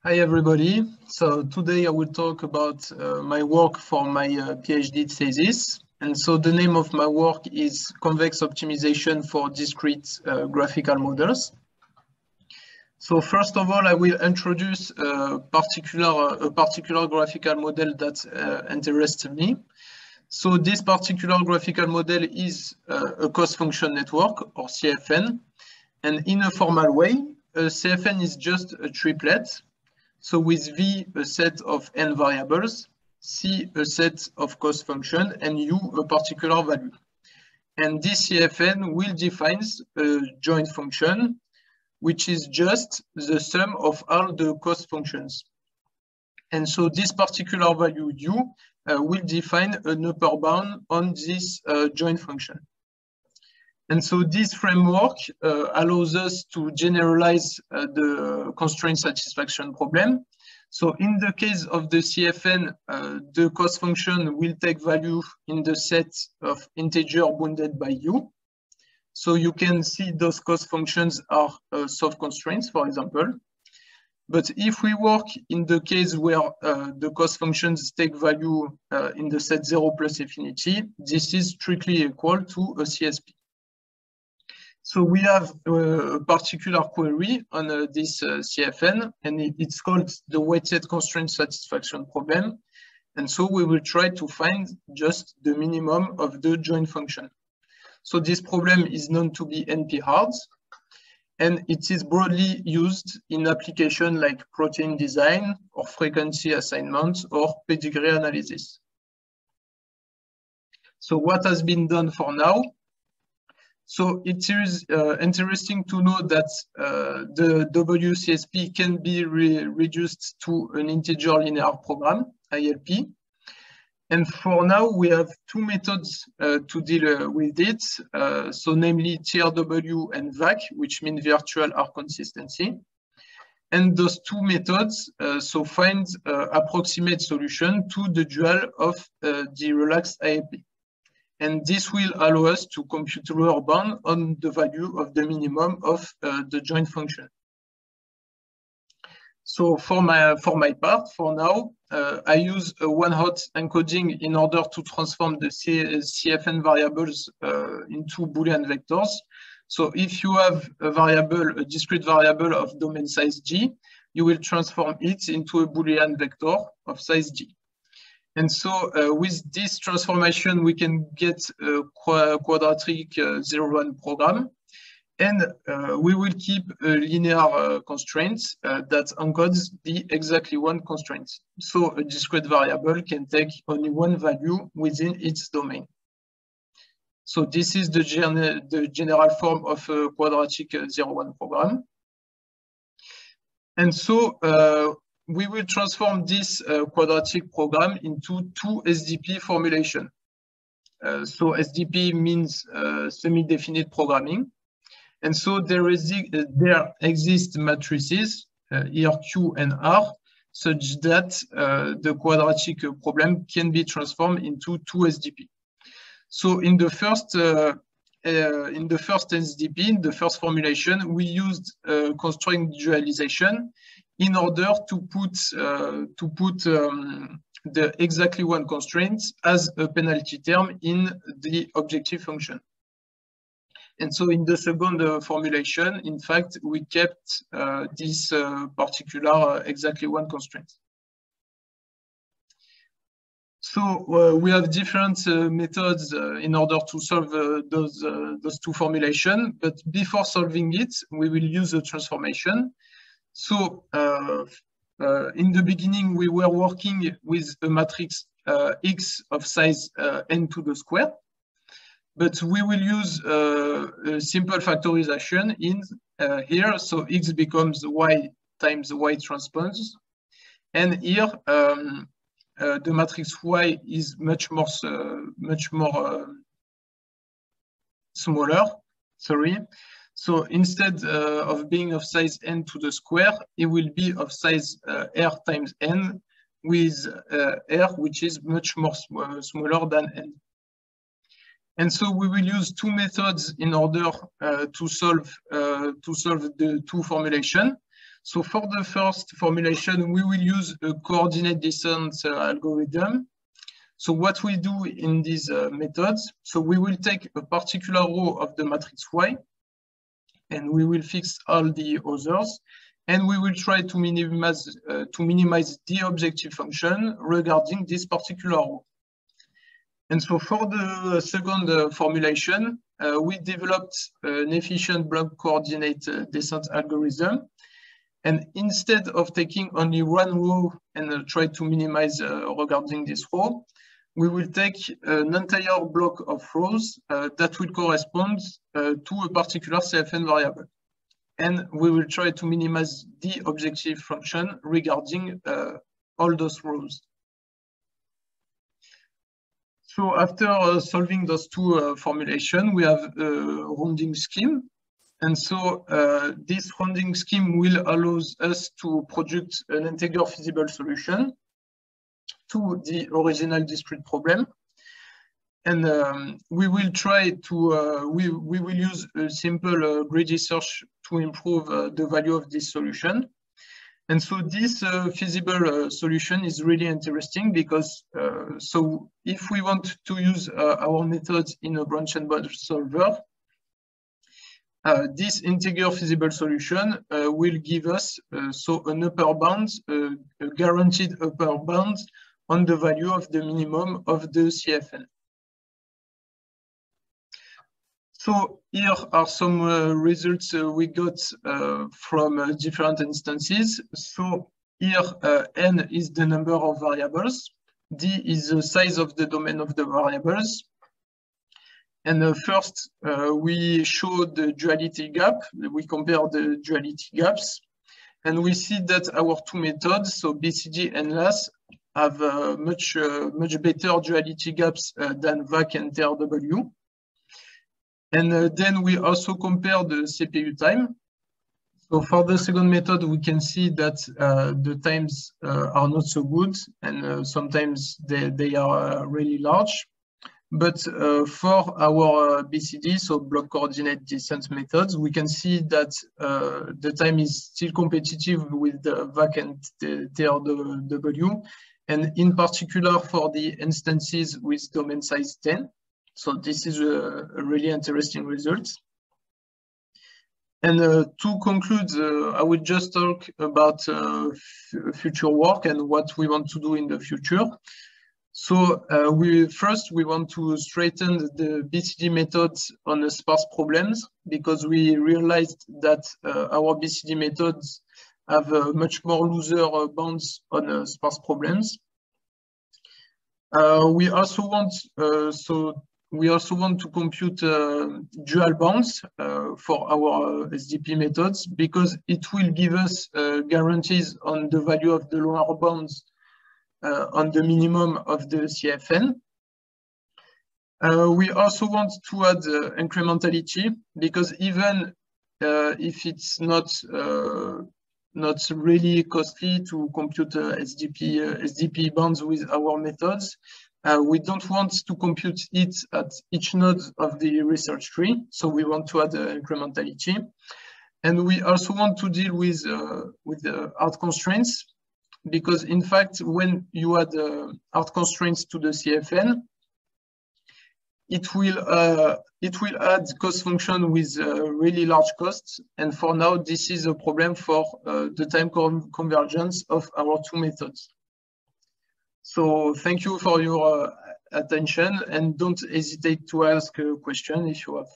Hi everybody. So today I will talk about my work for my PhD thesis. And so the name of my work is Convex Optimization for Discrete Graphical Models. So first of all, I will introduce a particular graphical model that interests me. So this particular graphical model is a cost function network, or CFN. And in a formal way, a CFN is just a triplet. So with V, a set of n variables, C, a set of cost function, and U, a particular value. And this CFN will define a joint function, which is just the sum of all the cost functions. And so this particular value U will define an upper bound on this joint function. And so this framework allows us to generalize the constraint satisfaction problem. So in the case of the CFN, the cost function will take value in the set of integer bounded by U. So you can see those cost functions are soft constraints, for example. But if we work in the case where the cost functions take value in the set 0 plus infinity, this is strictly equal to a CSP. So we have a particular query on this CFN, and it's called the weighted constraint satisfaction problem. And so we will try to find just the minimum of the joint function. So this problem is known to be NP-hard, and it is broadly used in applications like protein design or frequency assignment or pedigree analysis. So what has been done for now? So it is interesting to know that the WCSP can be reduced to an integer linear program, ILP. And for now, we have two methods to deal with it. So namely TRW and VAC, which mean virtual R consistency. And those two methods so find approximate solution to the dual of the relaxed ILP. And this will allow us to compute lower bound on the value of the minimum of the joint function. So for my part, for now, I use a one-hot encoding in order to transform the CFN variables into Boolean vectors. So if you have a discrete variable of domain size G, you will transform it into a Boolean vector of size G. And so with this transformation, we can get a quadratic 0-1 program. And we will keep a linear constraint that encodes the exactly one constraint. So a discrete variable can take only one value within its domain. So this is the general form of a quadratic 0-1 program. And so we will transform this quadratic program into two SDP formulation. So SDP means semi-definite programming. And so there exist matrices, here Q and R, such that the quadratic problem can be transformed into two SDP. So in the first SDP, in the first formulation, we used constraint dualization in order to put the exactly one constraint as a penalty term in the objective function. And so in the second formulation, in fact, we kept this particular exactly one constraint. So we have different methods in order to solve those two formulations. But before solving it, we will use a transformation. So in the beginning, we were working with a matrix X of size n to the square. But we will use a simple factorization in here. So X becomes Y times Y transpose. And here, the matrix Y is much more smaller. Sorry. So instead of being of size n to the square, it will be of size r times n with r, which is much more smaller than n. And so we will use two methods in order to solve the two formulation. So for the first formulation, we will use a coordinate descent algorithm. So what we do in these methods, so we will take a particular row of the matrix Y, and we will fix all the others, and we will try to minimize the objective function regarding this particular row. And so for the second formulation, we developed an efficient block coordinate descent algorithm. And instead of taking only one row and try to minimize regarding this row, we will take an entire block of rows that will correspond to a particular CFN variable. And we will try to minimize the objective function regarding all those rows. So after solving those two formulations, we have a rounding scheme. And so this rounding scheme will allow us to produce an integer feasible solution to the original discrete problem. And we will try to, we will use a simple greedy search to improve the value of this solution. And so this feasible solution is really interesting because, so if we want to use our methods in a branch and bound solver, this integer feasible solution will give us so an upper bound, a guaranteed upper bound on the value of the minimum of the CFN. So here are some results we got from different instances. So here n is the number of variables, d is the size of the domain of the variables. And first, we show the duality gap. We compare the duality gaps. And we see that our two methods, so BCG and LAS, have much better duality gaps than VAC and TRW. And then we also compare the CPU time. So for the second method, we can see that the times are not so good, and sometimes they are really large. But for our BCD, so block coordinate descent methods, we can see that the time is still competitive with the VAC and the TRW, and in particular for the instances with domain size 10. So this is a really interesting result. And to conclude, I will just talk about future work and what we want to do in the future. So first we want to straighten the BCD methods on the sparse problems, because we realized that our BCD methods have much more looser bounds on sparse problems. We also want to compute dual bounds for our SDP methods, because it will give us guarantees on the value of the lower bounds on the minimum of the CFN. We also want to add incrementality, because even if it's not really costly to compute SDP bounds with our methods, we don't want to compute it at each node of the research tree, so we want to add incrementality. And we also want to deal with hard constraints, because in fact, when you add hard constraints to the CFN, it will add cost function with really large costs. And for now, this is a problem for the time convergence of our two methods. So thank you for your attention, and don't hesitate to ask a question if you have.